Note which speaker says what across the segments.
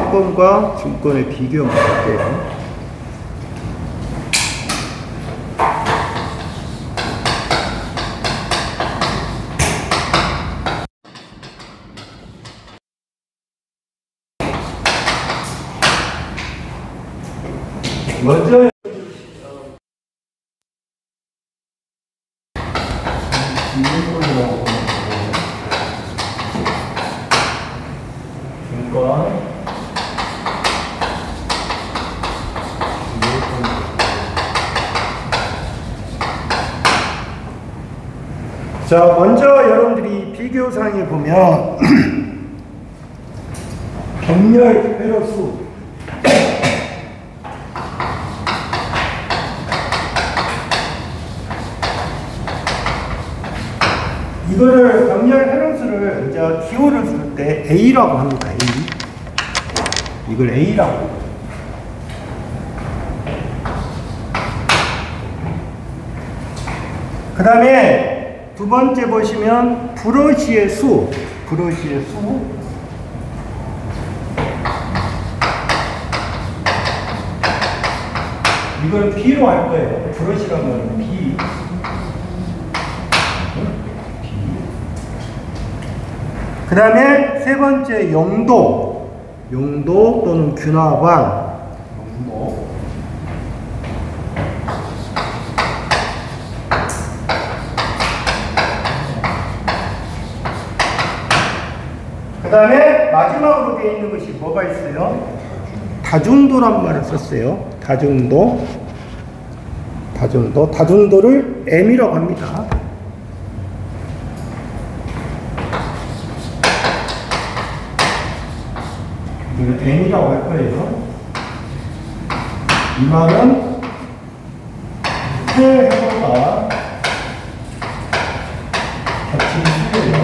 Speaker 1: 합권과 중권의 비교 한번 볼게요. 먼저 자, 먼저 여러분들이 비교상에 보면 병렬 회로수 이거를 병렬 회로수를 이제 기호를 쓸 때 A라고 합니다. A. 이걸 A라고. 그 다음에 두 번째 보시면 브러쉬의 수. 이걸 B로 할 거예요. 브러쉬라면 B. 그 다음에 세 번째 용도 또는 균화방. 그 다음에 마지막으로 되어 있는 것이 뭐가 있어요? 다중도란 말을 썼어요. 다중도를 M이라고 합니다. 이걸 M이라고 할 거예요. 이 말은 세 회로가 겹친 수예요.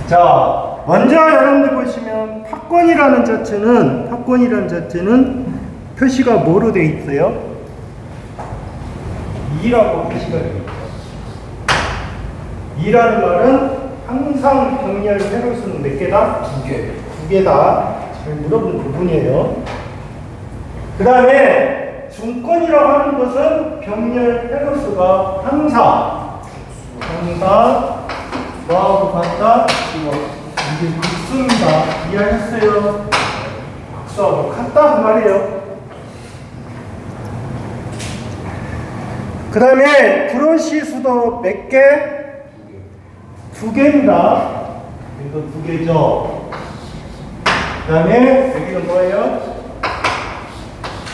Speaker 1: 자, 먼저 여러분들 보시면 팝권이라는 자체는 표시가 뭐로 되어 있어요? 2라고 표시가 되어 있어요. 2라는 말은 항상 병렬 회로수는 몇 개다? 2개. 2개다. 잘 물어본 부분이에요. 그 다음에 중권이라고 하는 것은 병렬 회로수가 항상 뭐하고 같다? 이게 극수입니다. 이해하셨어요? 극수하고 같다 그 말이에요. 그 다음에 브러쉬 수도 몇 개? 2개입니다. 이거 2개죠. 그 다음에 여기는 뭐예요?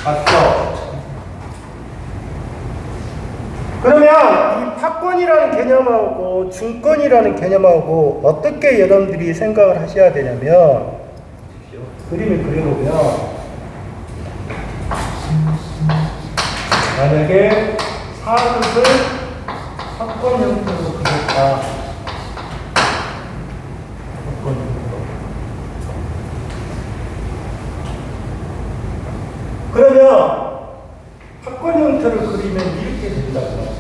Speaker 1: 맞죠? 그러면 이 팝권이라는 개념하고 중권이라는 개념하고 어떻게 여러분들이 생각을 하셔야 되냐면, 그림을 그려보면 만약에 사극을 팝권 형태로 그렸다. 그러면 팝권 형태를 그리면 이렇게 된다고요.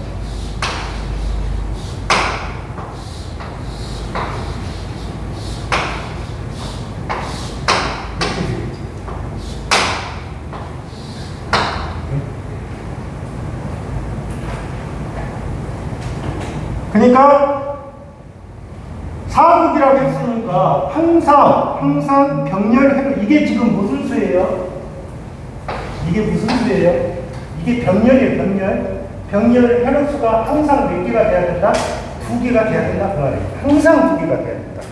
Speaker 1: 그러니까 사극이라고 했으니까 항상 병렬 회로, 이게 지금 무슨 수예요? 이게 무슨 수예요? 이게 병렬이에요. 병렬 회로수가 항상 몇 개가 돼야 된다? 2개가 돼야 된다 그 말이에요. 항상 2개가 돼야 된다.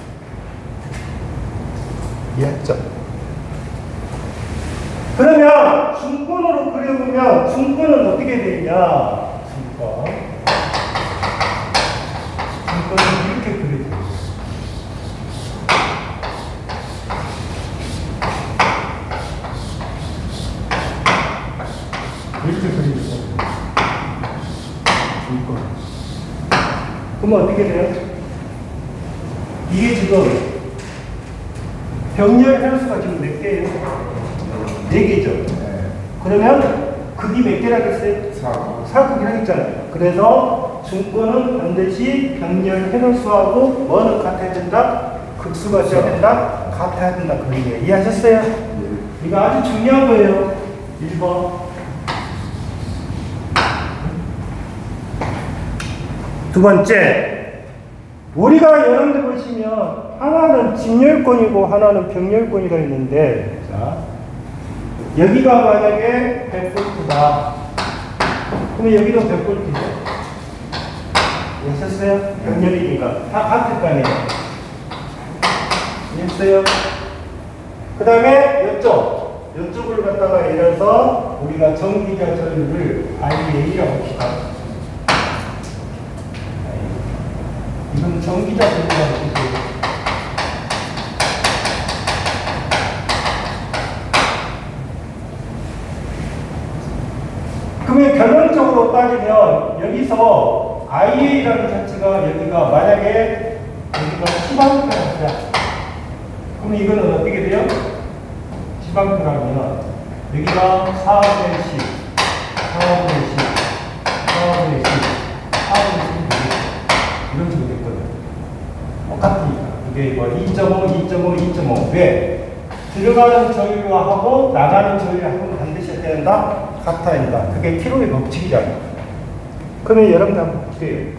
Speaker 1: 이해했죠? 그러면 중권으로 그려보면 중권은 어떻게 되냐? 중권은 이렇게 그려져요. 이렇게 그려져요. 중권. 그러면 어떻게 돼요? 이게 지금 병렬 회로수가 지금 몇 개예요? 4개죠. 그러면 극이 몇 개라고 했어요? 4극이라고 했잖아요. 그래서 중권은 반드시 병렬 해로수하고 뭐는 같아야 된다? 극수가 있어야 된다? 같아야 된다. 그 얘기예요. 이해하셨어요? 이거 아주 중요한 거예요. 1번. 두 번째, 우리가 여러분들 보시면 하나는 직렬권이고 하나는 병렬권이가 있는데, 자, 여기가 만약에 100V다. 그러면 여기도 100V죠. 이해하셨어요? 병렬이니까 다 같을 거 아니에요. 이해했어요? 그 다음에 이쪽을 갖다가 예를 들어서 우리가 전기자 전류를 IA라고 합시다. 이건 전기자 전류라고 합시다. 그러면 결론적으로 따지면 여기서 IA라는 자체가 여기가 만약에 여기가 10A입니다. 그럼 이거는 어떻게 돼요? 10A라면 여기가 4분의 10, 4분의 10, 4분의 10, 4분의 10 이런 식으로 됐거든요. 똑같으니까. 이게 뭐 2.5, 2.5, 2.5. 왜? 들어가는 전류하고 나가는 전류하고 반드시 어떻게 된다? 같아야 된다. 그게 키로의 법칙이잖아요. 그러면 여러분들 한번 볼게요.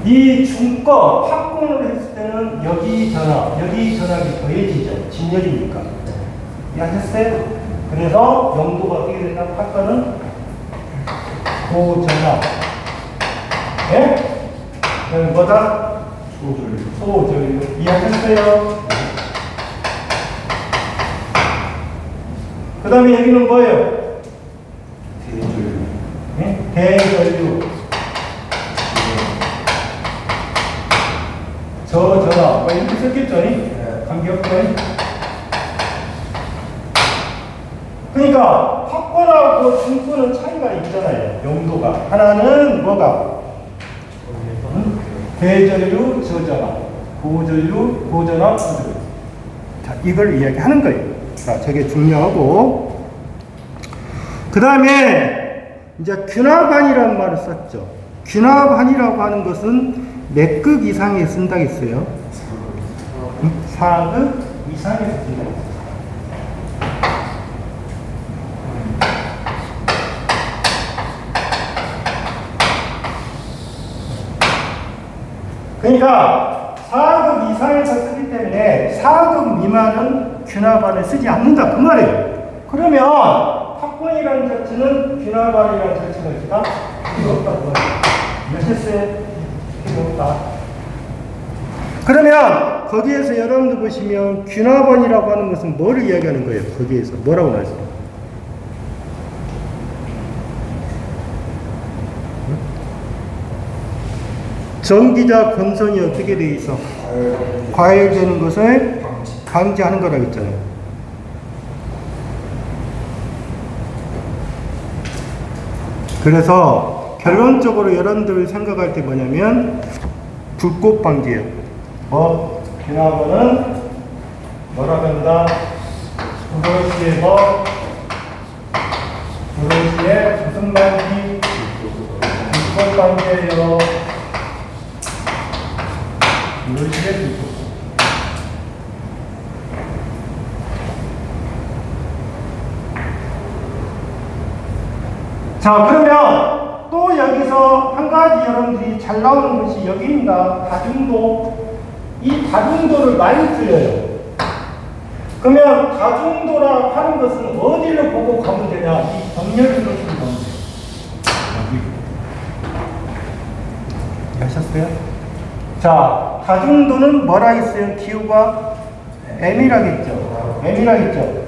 Speaker 1: 이 중거 합공을 했을 때는 여기 전압이 더해지죠. 진열이니까. 이해하셨어요? 그래서 용도가 어떻게 된다? 합건은 고전압. 네? 그럼 뭐다? 소전류. 이해하셨어요? 그 다음에 여기는 뭐예요? 대전류. 네? 대전류. 저전압. 이렇게 썼겠죠? 관계없죠? 그러니까 합권하고 중권은 차이가 있잖아요. 용도가. 하나는 뭐가? 대전류, 저전압. 고전류, 고전압, 저전류. 자, 이걸 이야기하는 거예요. 자, 저게 중요하고. 그 다음에 이제 균합안이라는 말을 썼죠. 균합안이라고 하는 것은 몇 극 이상에 쓴다고 했어요? 4극 이상에 쓴다고 했어요. 그러니까 4극 이상에서 쓰기 때문에 4극 미만은 균합안을 쓰지 않는다 그 말이에요. 그러면 합권이라는 자체는 균합안이라는 자체가 있다? 필요 없다고 말이에요. 이해하셨어요? 필요 없다. 그러면 거기에서 여러분들 보시면 균합원이라고 하는 것은 뭐를 이야기하는 거예요? 거기에서 뭐라고 나왔어요? 전기자 건선이 어떻게 돼 있어? 과열되는 것을 방지하는 거라고 했잖아요. 그래서 결론적으로 여러분들 생각할 때 뭐냐면 불꽃 방지예요. 균합원은 뭐라고 한다? 브러시의 법, 브러시의 무슨 방지? 불꽃 방지예요. 브러시의 불꽃. 자, 그러면 또 여기서 한 가지 여러분들이 잘 나오는 것이 여기입니다. 다중도. 이 다중도를 많이 틀려요. 그러면 다중도라 하는 것은 어디를 보고 가면 되냐? 이 병렬을 보고 가면 돼요. 아셨어요? 자, 다중도는 뭐라 했어요? 기호가 M이라겠죠. M이라겠죠.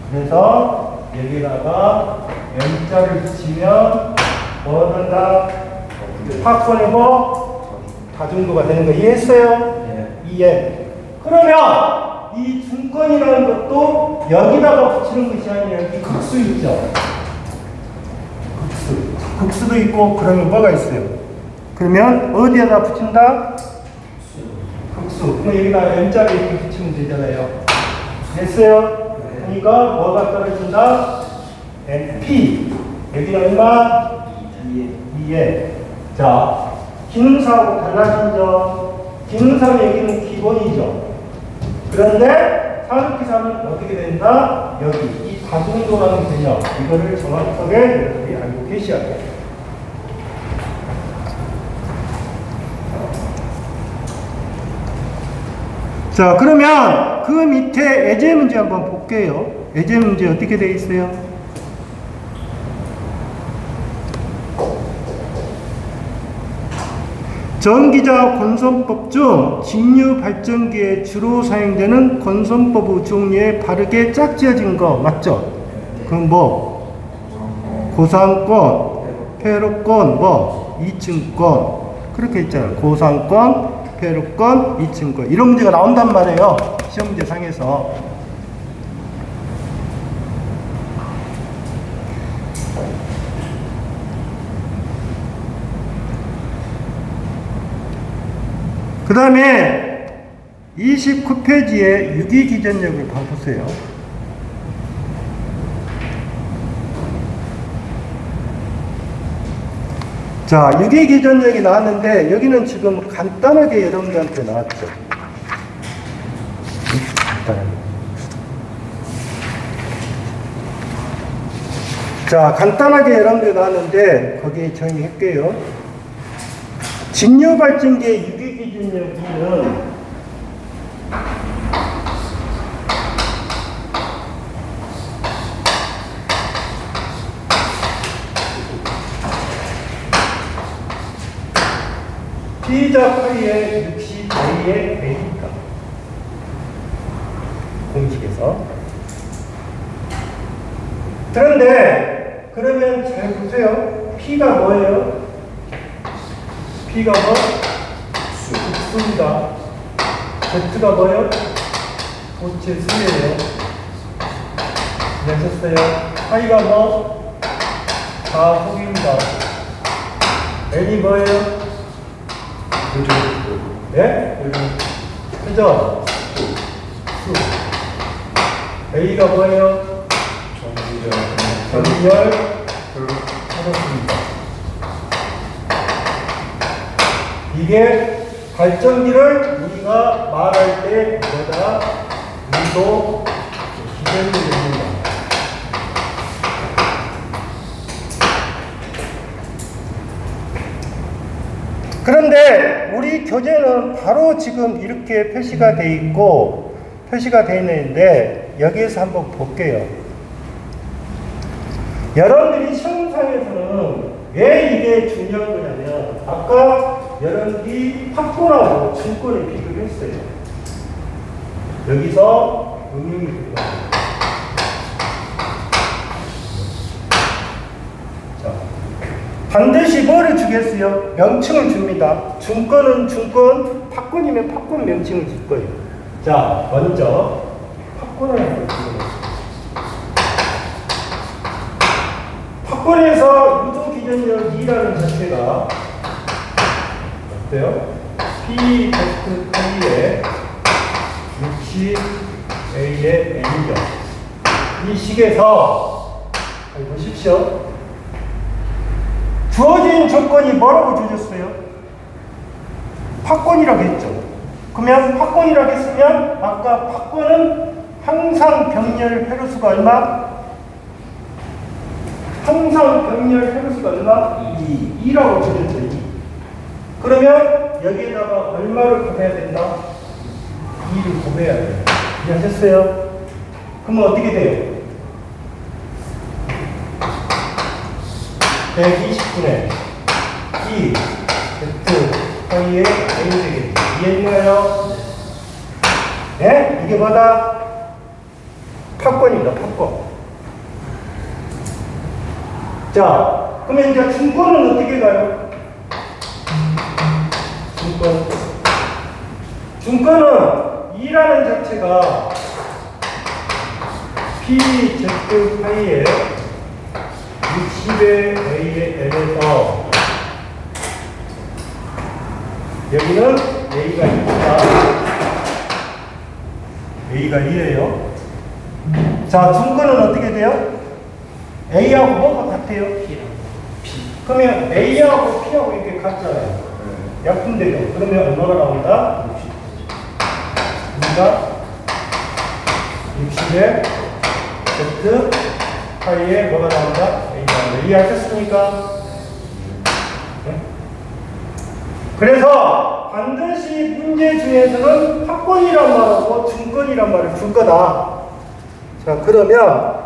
Speaker 1: 그래서 여기다가 M자를 붙이면 뭐 된다? 합권이고 다중도가 되는 거 이해했어요? 이해. 그러면 이 중권이라는 것도 여기다가 붙이는 것이 아니라 여기 극수 있죠? 극수도 있고 그러면 뭐가 있어요? 그러면 어디에다 붙인다? 극수. 그럼 여기다 M자를 이렇게 붙이면 되잖아요. 됐어요? 그러니까 뭐가 떨어진다? MP. 여기가 얼마? 2에. 자, 기능사하고 달라진 점. 기능사는 여기는 기본이죠. 그런데 산업기사는 어떻게 된다? 여기 이 다중도라는 개념. 이거를 정확하게 여러분이 알고 계셔야 돼요. 자, 그러면 그 밑에 예제 문제 한번 볼게요. 예제 문제 어떻게 되어 있어요? 전기자 권선법 중 직류 발전기에 주로 사용되는 권선법의 종류에 바르게 짝지어진 거 맞죠? 그럼 뭐 고상권, 폐로권, 뭐 이층권 그렇게 있잖아요. 고상권, 폐로권, 이층권 이런 문제가 나온단 말이에요. 시험 문제 상에서. 그 다음에 29페이지에 유기기전력을 봐보세요. 자, 유기기전력이 나왔는데 여기는 지금 간단하게 여러분들한테 나왔죠. 간단하게. 자, 간단하게 여러분들 나왔는데 거기 정리할게요. 직류발전기의 유기기전력은 P자 파이의 60A의 A니까 공식에서. 그런데 그러면 잘 보세요. P가 뭐예요? P가 뭐? 수입니다. Z가 뭐예요? 고체 수예요. 이해하셨어요? 파이가 뭐? 가속입니다. N이 뭐예요? 네? 그죠? 수. A가 뭐예요? 전기열 하셨습니다. 이게 발전기를 우리가 말할 때 뭐다? 유도 기전력입니다. 그런데 우리 교재는 바로 지금 이렇게 표시가 돼 있고 표시가 돼 있는데 여기에서 한번 볼게요. 여러분들이 시험상에서는 왜 이게 중요한 거냐면 아까 여러분들이 확보라고 증권을 비교를 했어요. 여기서 응용이 됩니다. 자, 반드시 뭐를 주겠어요? 명칭을 줍니다. 증권은 증권, 팝권이면 팝권 명칭을 줄 거예요. 자, 먼저 팝권을 한번 주겠습니다. 팝권에서 유도기전력 2라는 자체가 어때요? P 베스트 P의 60A의 N이죠. 이 식에서 보십시오. 주어진 조건이 뭐라고 주셨어요? 팝권이라고 했죠. 그러면 팝권이라고 했으면 아까 팝권은 항상 병렬 회로수가 얼마? 항상 병렬 회로수가 얼마? 2라고 주셨죠. 2. 그러면 여기에다가 얼마를 곱해야 된다? 2를 곱해야 돼요. 이해하셨어요? 그러면 어떻게 돼요? 120분의 2 Z 파이의 N 되겠죠. 이해했나요? 네? 이게 뭐다? 팝권입니다. 팝권. 자, 그러면 이제 증권은 어떻게 가요? 증권은 2라는 자체가 PZ 파이의 60의 A의 N에서 여기는 A가 2입니다. A가 2예요. 자, 증권은 어떻게 돼요? A하고 뭐가 같아요? 그러면 A하고 P하고 이렇게 같잖아요. 약분되죠. 그러면 얼마가 나온다? 60. 그러니까 60에 Z 파이에 뭐가 나온다? A가 나온다. 이해하셨습니까? 네? 그래서 반드시 문제 중에서는 합권이란 말하고 중권이란 말을 줄 거다. 자, 그러면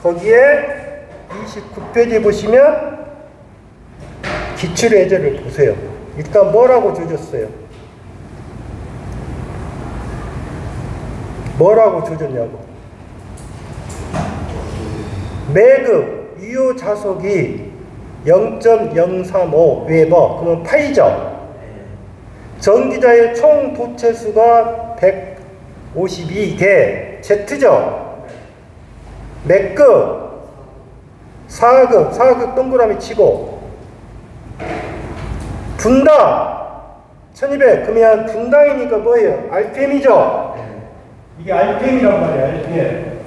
Speaker 1: 거기에 29페이지 보시면 기출예제를 보세요. 일단 뭐라고 주셨어요? 뭐라고 주셨냐고. 매급 유효 자속이 0.035 웨버, 그러면 파이죠. 전기자의 총 도체수가 152개, Z죠. 맥급, 사극 동그라미 치고, 분당 1200, 그러면 분당이니까 뭐예요? RPM이죠. 이게 RPM이란 말이에요. RPM.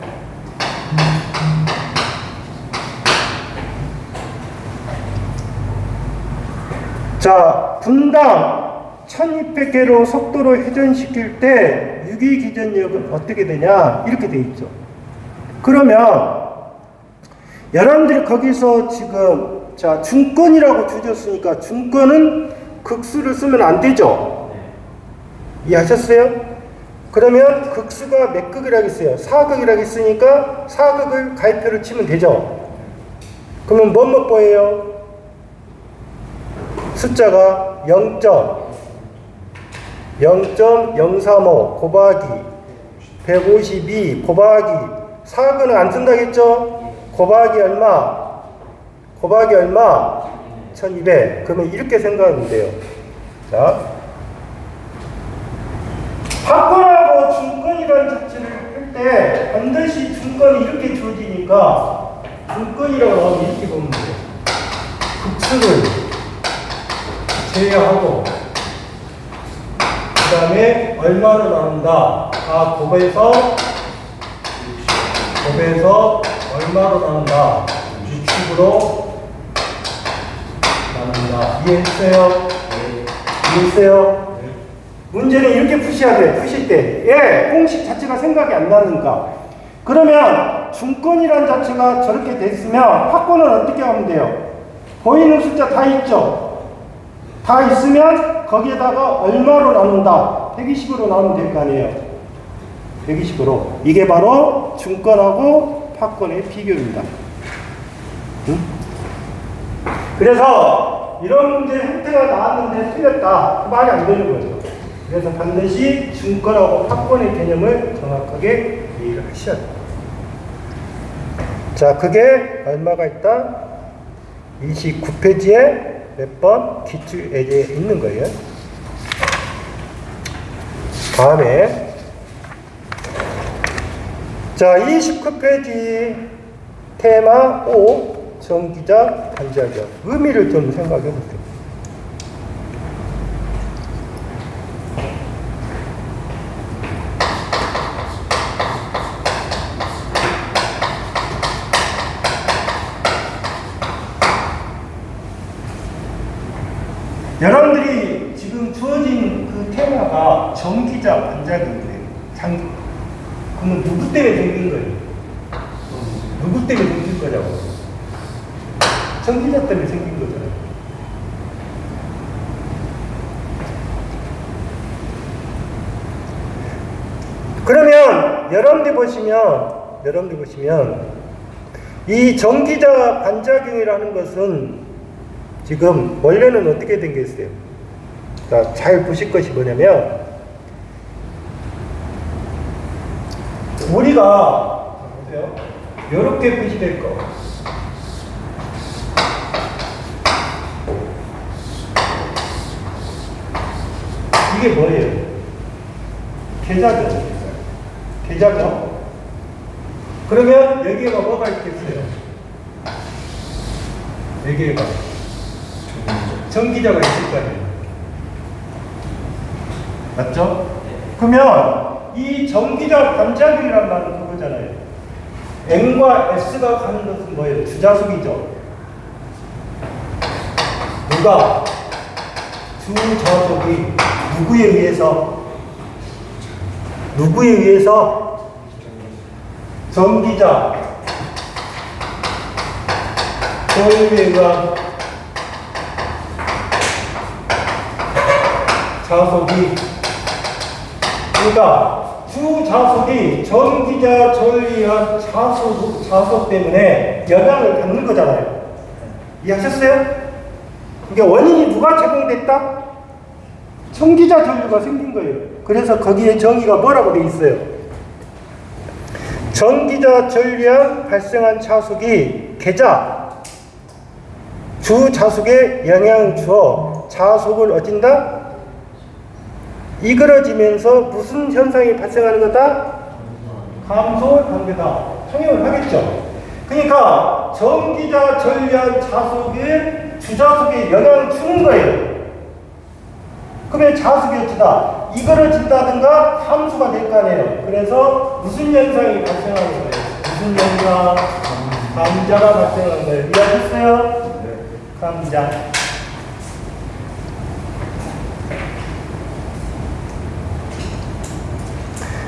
Speaker 1: 자, 분당 1200개로 속도로 회전시킬 때 유기기전력은 어떻게 되냐? 이렇게 돼 있죠. 그러면 여러분들이 거기서 지금 자, 중권이라고 주셨으니까 중권은 극수를 쓰면 안 되죠. 이해하셨어요? 그러면 극수가 몇 극이라고 했어요? 4극이라고 했으니까 4극을 가입표를 치면 되죠. 그러면 뭐예요? 숫자가 0.035 곱하기 152 곱하기 4극은 안 쓴다겠죠? 곱하기 얼마? 1200. 그러면 이렇게 생각하면 돼요. 자, 합권하고 중권이라는 자체를 할 때 반드시 중권이 이렇게 주어지니까 중권이라고 나오면 이렇게 보면 돼요. 극수를 제외하고 그 다음에 얼마로 나눈다? 곱해서 얼마로 나눈다? 유축으로 나눈다. 이해했어요? 이해했어요? 문제는 이렇게 푸셔야 돼요. 푸실 때. 공식 자체가 생각이 안 나니까. 그러면 중권이라는 자체가 저렇게 됐으면 합권은 어떻게 하면 돼요? 보이는 숫자 다 있죠? 다 있으면 거기에다가 얼마로 나눈다? 120으로 나누면 될 거 아니에요? 120으로. 이게 바로 중권하고 합권의 비교입니다. 응? 그래서 이런 문제 형태가 나왔는데 틀렸다. 말이 안 되는 거죠. 그래서 반드시 중권하고 합권의 개념을 정확하게 이해를 하셔야 돼요. 자, 그게 얼마가 있다? 29페이지에 몇 번 기출예제에 있는 거예요. 다음에 자, 29페이지 테마 5 전기자 반작용 의미를 좀 생각해 보세요. 여러분들이 지금 주어진 그 테마가 전기자 반작용이에요. 그러면 누구 때문에 생긴 거예요? 누구 때문에 생긴 거냐고? 전기자 때문에 생긴 거잖아요. 그러면 여러분들 보시면 이 전기자 반작용이라는 것은 지금 원래는 어떻게 된 게 있어요? 자, 잘 보실 것이 뭐냐면 우리가 보세요. 이렇게 표시될 거. 이게 뭐예요? 계좌죠. 계좌죠. 그러면 여기에가 뭐가 있겠어요? 여기에가 전기자가 있을 거 아니에요. 맞죠? 그러면 이 전기자 반작용이란 말은 그거잖아요. N과 S가 가는 것은 뭐예요? 주자속이죠. 누가? 주좌석이 누구에 의해서? 누구에 의해서? 전기자 전류에 의한 자석이, 그러니까 주자석이 전기자 전류에 의한 자석 때문에 영향을 받는 거잖아요. 이해하셨어요? 그러니까 원인이 누가 제공됐다? 전기자 전류가 생긴 거예요. 그래서 거기에 정의가 뭐라고 돼 있어요? 전기자 전류에 발생한 자석이 계자 주자석에 영향을 주어 자석을 어진다? 이그러지면서 무슨 현상이 발생하는 거다? 감소 관계다. 통용을 하겠죠. 그러니까 전기자 전류한 자석에 주자석에 영향을 주는 거예요. 그러면 자석이 어쩌다? 이그러진다든가 함수가 될 거 아니에요. 그래서 무슨 현상이 발생하는 거예요? 무슨 현상? 감자가 발생하는 거예요. 이해하셨어요? 감자.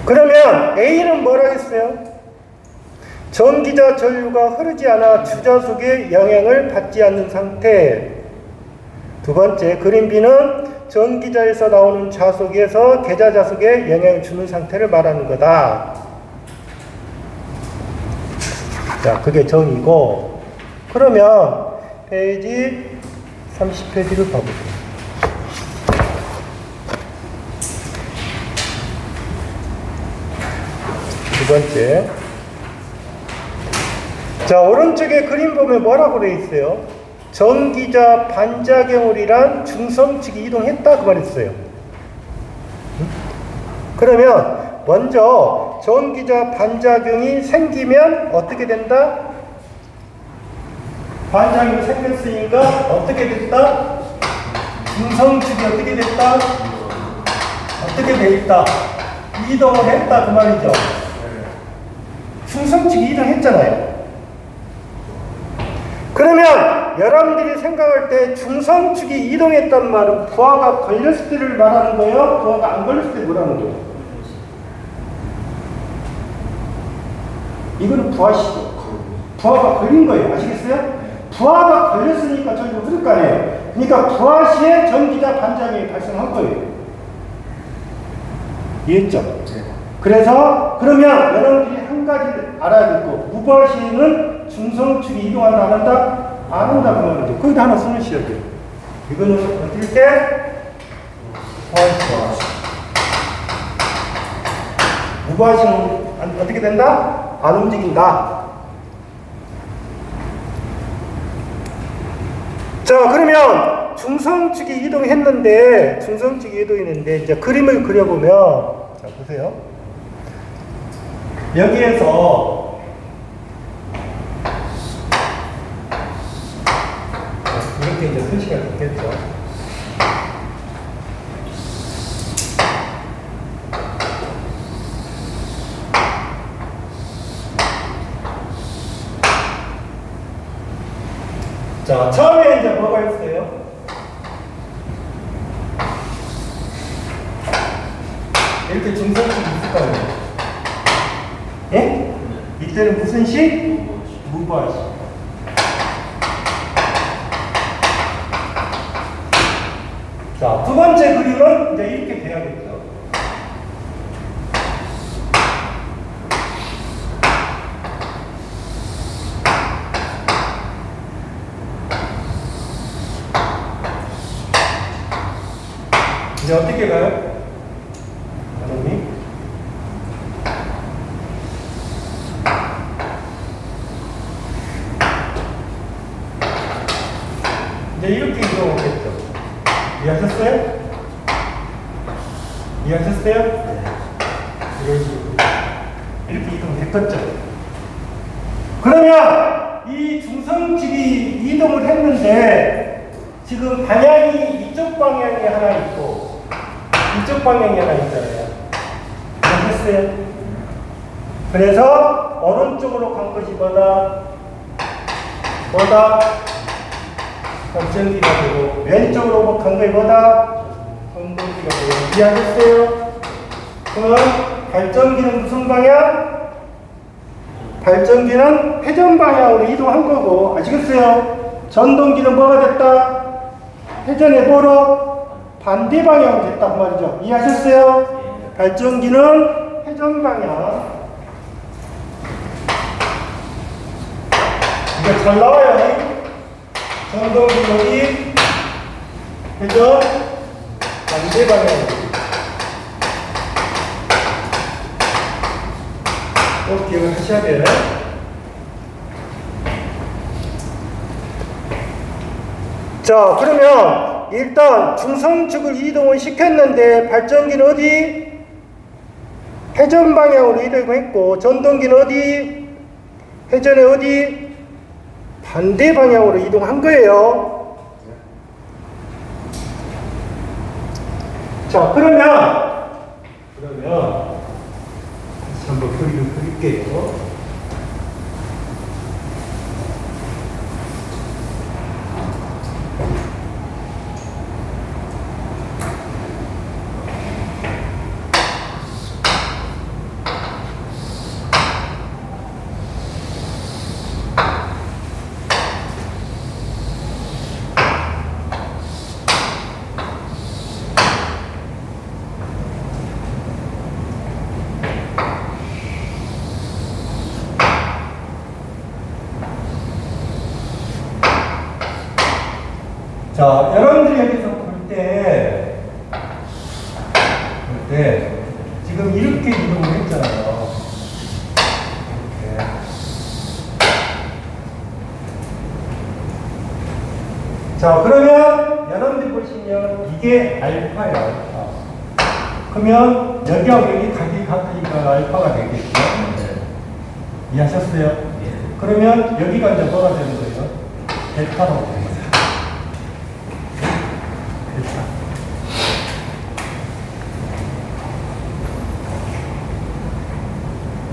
Speaker 1: 그러면 A는 뭐라 했어요? 전기자 전류가 흐르지 않아 주자석에 영향을 받지 않는 상태. 두 번째, 그림 B는 전기자에서 나오는 자석에서 계자 자석에 영향을 주는 상태를 말하는 거다. 자, 그게 정의고. 그러면 페이지 30페이지를 봐볼게요. 두 번째. 자, 오른쪽에 그림 보면 뭐라고 되어 있어요? 전기자 반작용이란 중성측이 이동했다 그 말했어요. 그러면 먼저 전기자 반작용이 생기면 어떻게 된다? 반작용이 생겼으니까 어떻게 됐다? 중성측이 어떻게 됐다? 어떻게 돼 있다? 이동을 했다 그 말이죠. 중성측이 이동했잖아요. 그러면 여러분들이 생각할 때 중성축이 이동했단 말은 부하가 걸렸을 때를 말하는 거예요? 부하가 안 걸렸을 때 뭐라는 거예요? 이거는 부하시죠. 부하가 걸린 거예요. 아시겠어요? 부하가 걸렸으니까 저기로 흐를 거 아니에요. 그러니까 부하시에 전기자 반작용이 발생한 거예요. 이해했죠? 그래서 그러면 여러분들이 한 가지 알아야 될 거, 무부하시에는 중성축이 이동한다 안 한다? 안 한다 그 말이죠. 거기다 하나 써놓으셔야 돼요. 이거는 어떨 때? 부하시. 무부하시는 어떻게 된다? 안 움직인다. 자, 그러면 중성축이 이동했는데, 이제 그림을 그려보면, 자, 보세요. 여기에서 이렇게 이제 표시가 됐겠죠. 자, 처음에 이제 뭐가 있어요? 이렇게 중성축이 있을 거 아니에요? 예? 이때는 무슨 식? 무부하식. 자, 두 번째 그림은 이제 이렇게 돼야겠죠. 이제 어떻게 가요? 여러분이? 이제 이렇게 이동하겠죠. 이해하셨어요? 이해하셨어요? 네. 이런 식으로. 이렇게 이동됐겠죠. 그러면 이 중성축이 이동을 했는데 지금 방향이 이쪽 방향이 하나 있고 이쪽 방향이 하나 있잖아요. 이해하셨어요? 그래서 오른쪽으로 간 것이 뭐다? 발전기가 되고 왼쪽으로 오복한 거에 뭐다? 전동기가 되고 이해하셨어요? 그러면 발전기는 무슨 방향? 발전기는 회전 방향으로 이동한 거고 아시겠어요? 전동기는 뭐가 됐다? 회전의 보로 반대 방향으로 됐단 말이죠. 이해하셨어요? 발전기는 회전 방향. 이거 잘 나와요. 전동기 여기 회전 반대 방향으로. 꼭 기억을 하셔야 돼요. 자, 그러면 일단 중성축을 이동을 시켰는데 발전기는 어디? 회전 방향으로 이동했고 전동기는 어디? 회전에 어디? 반대 방향으로 이동한 거예요. 자, 그러면 다시 한번 그림을 그릴게요. 자, 여러분들이 여기서 볼 때 지금 이렇게 이동을 했잖아요. 이렇게. 자, 그러면 여러분들이 보시면 이게 알파예요, 알파. 그러면 여기하고 여기 가기 같으니까 알파가 되겠죠. 이해하셨어요? 그러면 여기가 이제 뭐가 되는 거예요? 베타라고 되는 거예요.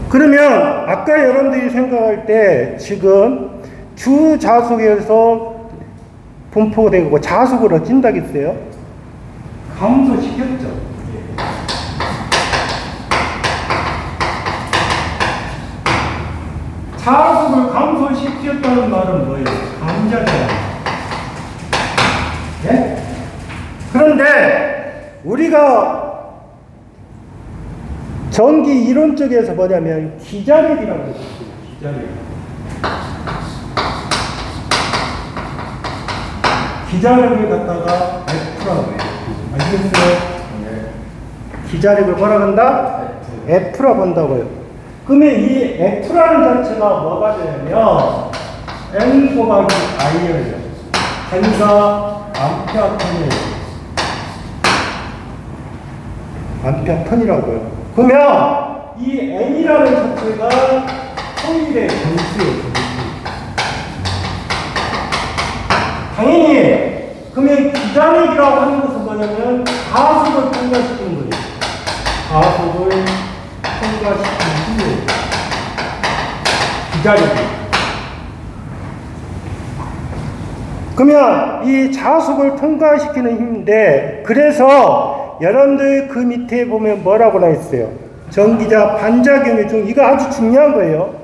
Speaker 1: 그러면 아까 여러분들이 생각할 때 지금 주자속에서 분포가 되고 자속으로 뛴다겠어요? 감소시켰죠. 자속을 감소시켰다는 말은 뭐예요? 감자잖아요. 예? 그런데 우리가 전기 이론 쪽에서 뭐냐면 기자력이라고 했어요. 기자력. 기자력을 갖다가 F라고 해요. 아시겠어요? 네. 기자력을 뭐라고 한다? F라고 한다고요. 그러면 이 F라는 자체가 뭐가 되냐면 N 곱하기 I예요. N가 암페어 턴이에요. 암페어 턴이라고요. 그러면 이 N이라는 자체가 코일의 변수예요. 당연히 그러면 기자력이라고 하는 것은 뭐냐면 가속을 통과시키는 거예요. 가속을 통과시키는 힘이에요. 기자력. 그러면 이 자속을 통과시키는 힘인데 그래서 여러분들 그 밑에 보면 뭐라고 나와 있어요? 전기자 반작용의 중 이거 아주 중요한 거예요.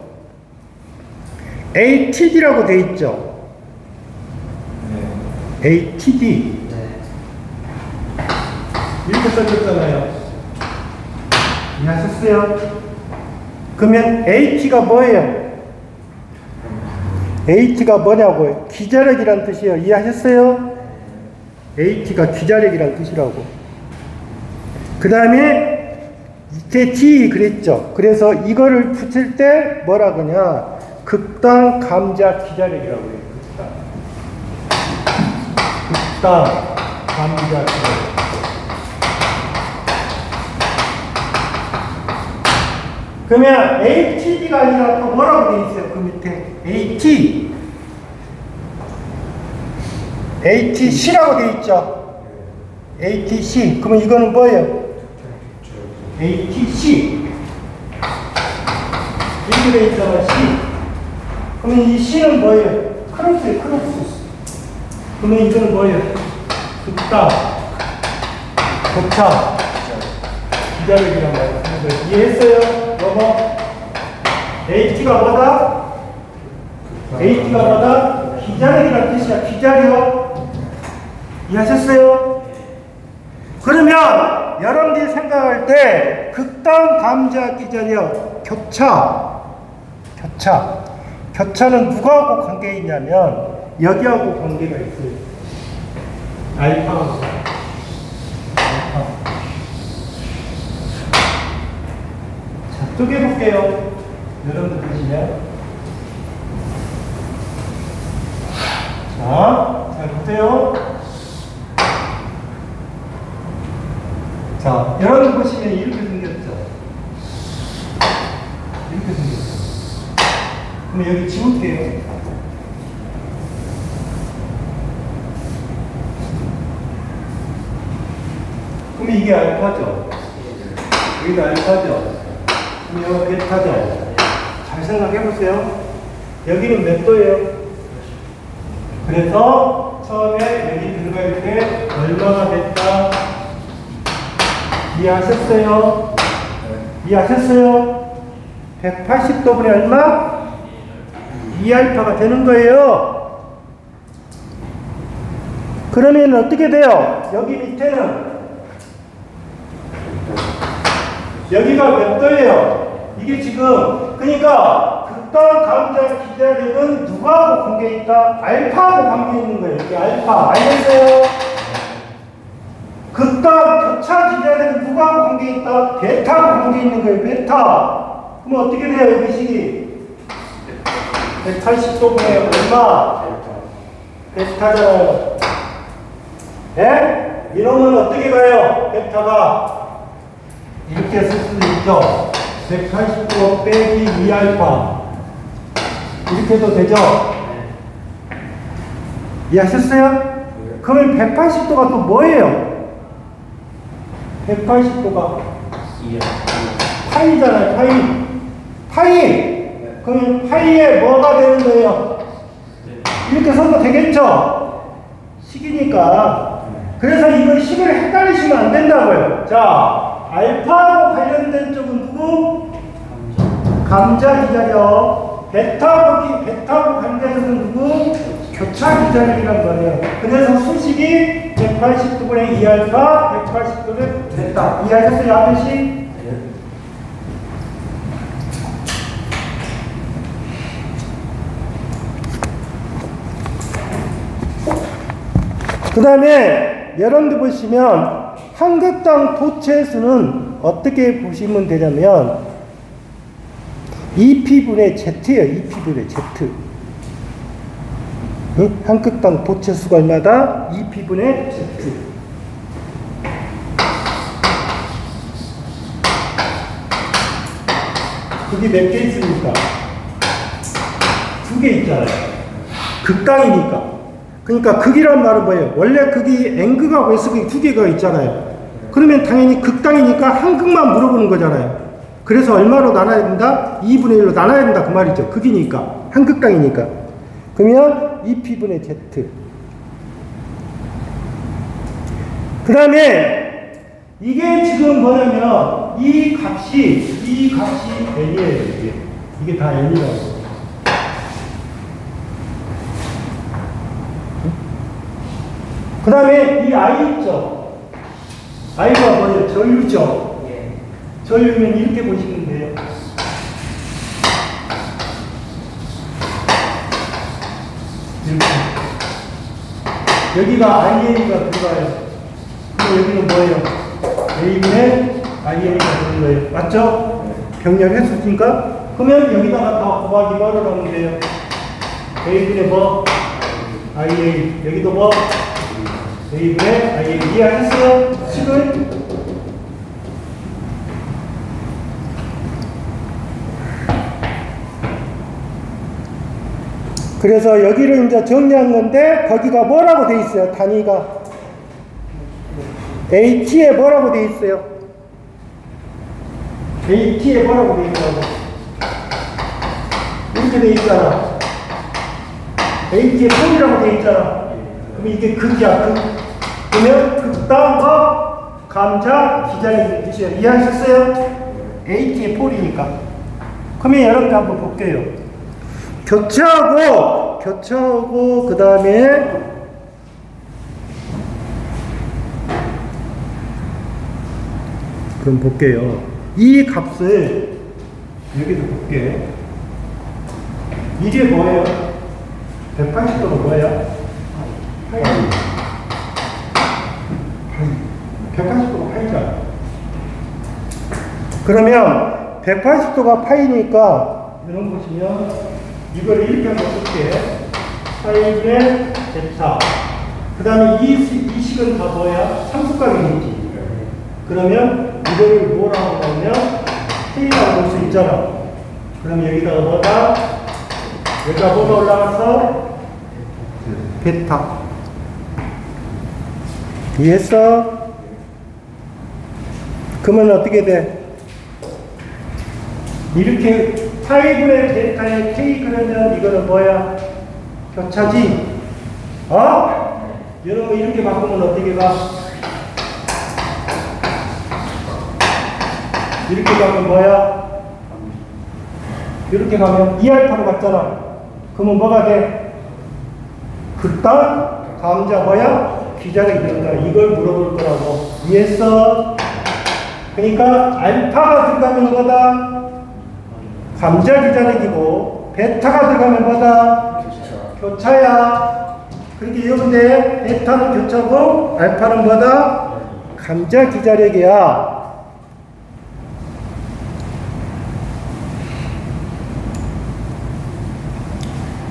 Speaker 1: ATD라고 돼 있죠. 네. ATD. 네. 이렇게 써졌잖아요. 이해하셨어요? 그러면 AT가 뭐예요? AT가 뭐냐고요? 기자력이란 뜻이에요. 이해하셨어요? AT가 기자력이란 뜻이라고. 그 다음에 밑에 D 그랬죠. 그래서 이거를 붙일 때 뭐라 그러냐? 극단 감자 기자력이라고 해요. 극단 감자 기자력. 그러면 ATD가 아니라 또 뭐라고 되어 있어요? 그 밑에 ATC라고 되어 있죠. ATC. 그러면 이거는 뭐예요? ATC. 이렇게 되어 있잖아, C. 그러면 이 C는 뭐예요? 크로스예요, 크로스. 그러면 이거는 뭐예요? 극단, 격차, 기자력이란 말이에요. 이해했어요? 여보? AT가 뭐다? AT가 뭐다? 기자력이란 뜻이야. 기자력. 이해하셨어요? 그러면 여러분들이 생각할 때 극단, 감자, 기자력, 격차는 누구하고 관계 있냐면 여기하고 관계가 있어요. 알파하고. 자, 쪼개볼게요. 여러분들 보시면. 자, 잘 보세요. 자, 여러분 보시면 이렇게 생겼죠? 이렇게 생겼죠? 그럼 여기 지울게요. 그럼 이게 알파죠? 여기도 알파죠? 그럼 여기 베타죠? 잘 생각해보세요. 여기는 몇 도예요? 그래서 처음에 여기 들어갈 때 얼마가 됐다? 이해하셨어요? 이해하셨어요? 180도분의 얼마? 2알파가 되는 거예요. 그러면 어떻게 돼요? 여기 밑에는 여기가 몇 도예요? 이게 지금 그러니까 극단, 감자, 기자력은 누구하고 관계 있다? 알파하고 관계 있는 거예요. 이게 알파. 알겠어요? 극단, 격차, 기자력은 누구하고 관계 있다? 베타하고 관계 있는 거예요. 베타. 그럼 어떻게 돼요? 여기 식이 180도분의 얼마? 베타잖아요. 예? 이러면 어떻게 가요? 베타가 이렇게 쓸 수도 있죠. 180도 빼기 2알파 이렇게 해도 되죠? 이해하셨어요? 그러면 180도가 또 뭐예요? 180도가 파이잖아요. 파이. 그러면 파이에 뭐가 되는 거예요? 이렇게 써도 되겠죠? 식이니까. 그래서 이걸 식을 헷갈리시면 안 된다고요. 자, 알파하고 관련된 쪽은 누구? 감자 기자력. 베타하고 관련된 누구? 교차 기자력이란 말이에요. 그래서 수식이 180도분의 2알파, 180도는 베타. 이해하셨어요? 앞에식? 그 다음에 여러분들 보시면 한극당 도체수는 어떻게 보시면 되냐면 2P분의 Z예요. 2P분의 Z. 응? 한극당 도체수가 얼마다? 2P분의 Z. 그게 몇 개 있습니까? 2개 있잖아요. 극당이니까. 그러니까 극이란 말은 뭐예요? 원래 극이 N극하고 S극이 2개가 있잖아요. 그러면 당연히 극당이니까 한 극만 물어보는 거잖아요. 그래서 얼마로 나눠야 된다? 2분의 1로 나눠야 된다 그 말이죠. 극이니까. 한 극당이니까. 그러면 2P분의 Z. 그 다음에 이게 지금 뭐냐면 이 값이 N이에요. 이게 다 N이라고. 그 다음에 이 I 있죠? I가 뭐예요? 전류죠? 전류면 이렇게 보시면 돼요. 이렇게. 여기가 IN가 들어가요. 그럼 여기는 뭐예요? A분의 IN가 되는 거예요. 맞죠? 병렬 횟수니까? 그러면 여기다가 더 곱하기 뭐를 하면 돼요? A분의 뭐? IA. 여기도 뭐? A분의 IA. 이해하셨어요? 식을? 그래서 여기를 이제 정리한 건데, 거기가 뭐라고 돼 있어요? 단위가. AT에 뭐라고 돼 있어요? AT에 뭐라고 돼 있다고? 이렇게 돼 있잖아. AT에 폴이라고 돼 있잖아. 그럼 이게 극이야, 극. 그러면 극단과 감자, 기자의 뜻이에요. 이해하셨어요? H의 폴이니까. 그러면 여러분들 한번 볼게요. 교차하고, 그 다음에 그럼 볼게요. 이 값을 여기서 볼게. 이게 뭐예요? 180도가 뭐예요? 180도가 파이잖아. 그러면 180도가 파이니까 이런 거 보시면 이걸 이렇게 한번 쓸게요. 파이분의 베타. 그 다음에 이 식은 다 뭐야? 상수값이겠지. 그러면 이거를 뭐라고 하면 K라고 볼 수 있잖아. 그럼 여기다가 뭐가 올라갔어? 베타. 이해했어? 그러면 어떻게 돼? 이렇게 파이분의 베타의 K 그러면 이거는 뭐야? 교차지? 여러분 이렇게 바꾸면 어떻게 가? 이렇게 가면 뭐야? 이렇게 가면 2알파로 갔잖아. 그러면 뭐가 돼? 극단, 감자 뭐야? 기자력이 된다. 이걸 물어볼 거라고. 이해했어? 그러니까 알파가 들어가면 뭐다? 감자 기자력이고 베타가 들어가면 뭐다? 교차야. 그렇게 여러분들 베타는 교차고 알파는 뭐다? 감자 기자력이야.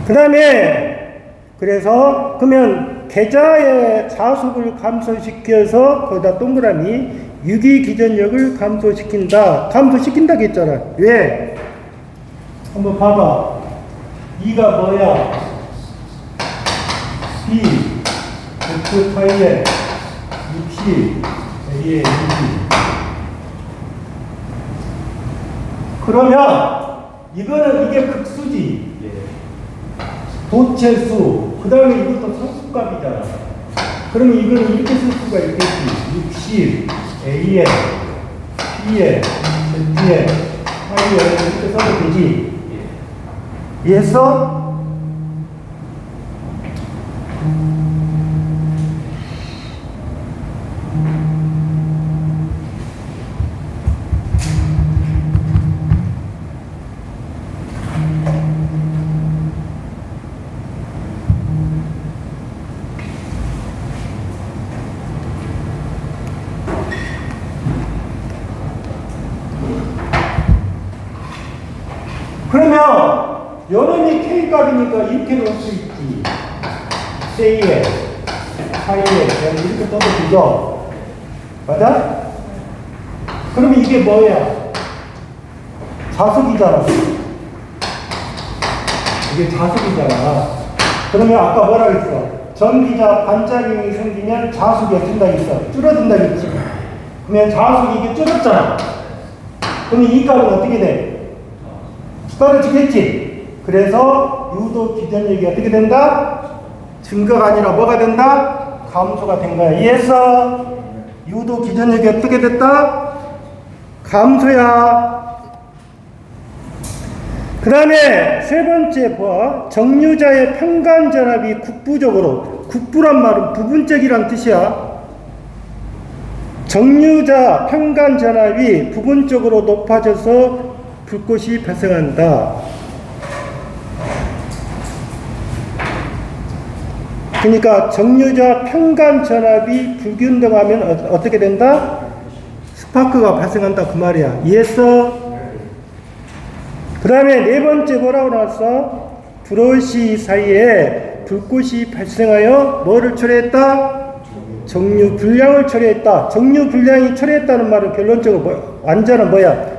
Speaker 1: 그 다음에 그래서 그러면 계좌의 자속을 감소시켜서 거기다 동그라미 유기기전력을 감소시킨다. 감소시킨다고 했잖아. 왜? 한번 봐봐. 2가 뭐야? B F 파이에 60 A에 60. 그러면 이게 극수지. 도체수, 그 다음에 이것도 상수값이잖아. 그러면 이거는 이렇게 쓸 수가 있겠지. 60, A에, B에, Z에, I에 이렇게 써도 되지. 이해했어? 그러면 여론이 K값이니까 이렇게 넣을 수 있지. C에, I에 이렇게 써도 되죠? 맞아? 그러면 이게 뭐야? 자숙이잖아. 이게 자숙이잖아. 그러면 아까 뭐라 그랬어? 전기자 반작용이 생기면 자숙이 어쩐다 했어? 줄어든다 했지. 그러면 자숙이 이게 줄었잖아. 그러면 이 값은 어떻게 돼? 떨어지겠지. 그래서 유도 기전력이 어떻게 된다? 증가가 아니라 뭐가 된다? 감소가 된 거야. 이해했어? 유도 기전력이 어떻게 됐다? 감소야. 그 다음에 세 번째 봐. 정류자의 평간전압이 국부란 말은 부분적이란 뜻이야. 정류자 평간전압이 부분적으로 높아져서 불꽃이 발생한다. 그러니까 정류자 평간 전압이 불균등하면 어떻게 된다? 스파크가 발생한다 그 말이야. 이해했어? 그 다음에 네 번째 뭐라고 나왔어? 브러쉬 사이에 불꽃이 발생하여 뭐를 처리했다? 정류 불량을 처리했다. 정류 불량이 처리했다는 말은 결론적으로 완전한 뭐야?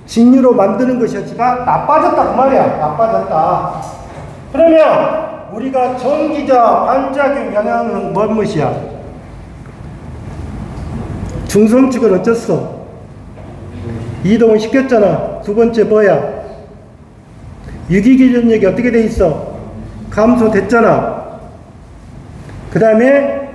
Speaker 1: 진유로 만드는 것이었지만 나빠졌다 그 말이야. 나빠졌다. 그러면 우리가 전기자 반작용 영향은 뭔 것이야? 중성축은 어쩌어? 이동을 시켰잖아. 두 번째 뭐야? 유기기전력이 어떻게 돼 있어? 감소됐잖아. 그 다음에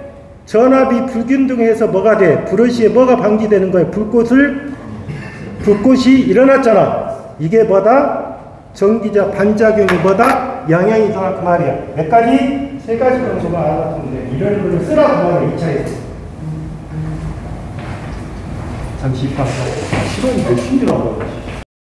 Speaker 1: 전압이 불균등해서 뭐가 돼? 브러쉬에 뭐가 방지되는 거예요? 불꽃이 일어났잖아. 이게 뭐다? 전기자 반작용이 뭐다? 영향이 더그 말이야. 몇 가지? 세 가지 정도가 알아봤는데 이런 거를 쓰라고 말이야. 2차에서. 잠시 입학하고 시간이 몇 힘들어.